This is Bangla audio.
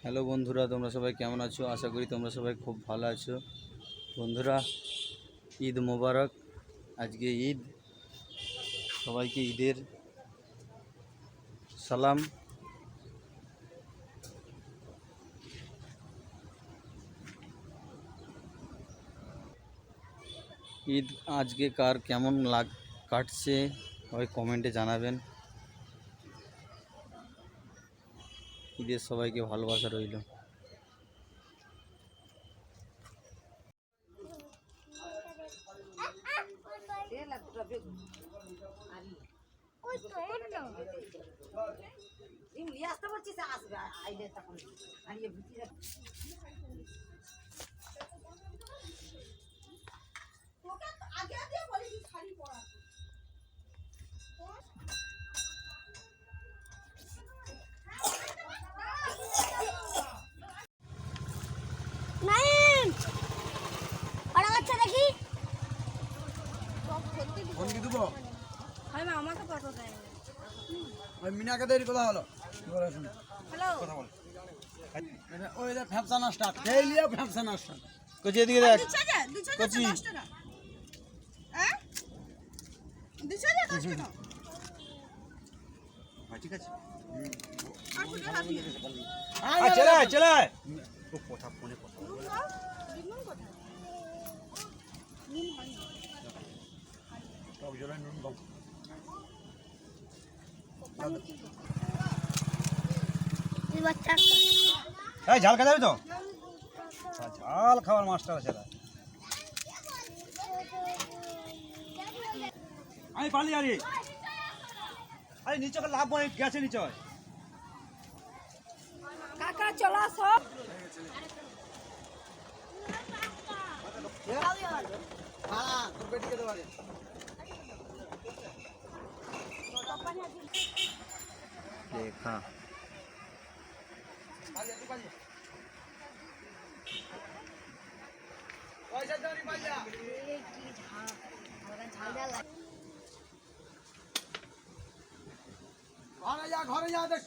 হ্যালো বন্ধুরা, তোমরা সবাই কেমন আছো? আশা করি তোমরা সবাই খুব ভালো আছো। বন্ধুরা, ঈদ মোবারক। আজকে ঈদ, সবাইকে ঈদের সালাম। ঈদ আজকে কার কেমন কাটছে সবাই কমেন্টে জানাবেন। ঈদের সবাইকে ভালোবাসা রইল। আমাকে ফটো দেয় ওই মিনাকে দেরি কথা হলো হ্যালো ওই ফ্যাপসা নাস্তা খেয়ে ফ্যাপসা নাস্তা কচি এদিকে দেখ। কচি ঠিক আছে চলে কথা ফোনে কথা নুন কম ঝাল খাওয়া যাবে তো ঝাল খাওয়ার মাস্টার আছে আমি পালি আরে আরে নিচে লাভ গেছে নিচে কাকা চলা সব দেখা ঘরে যা দেখ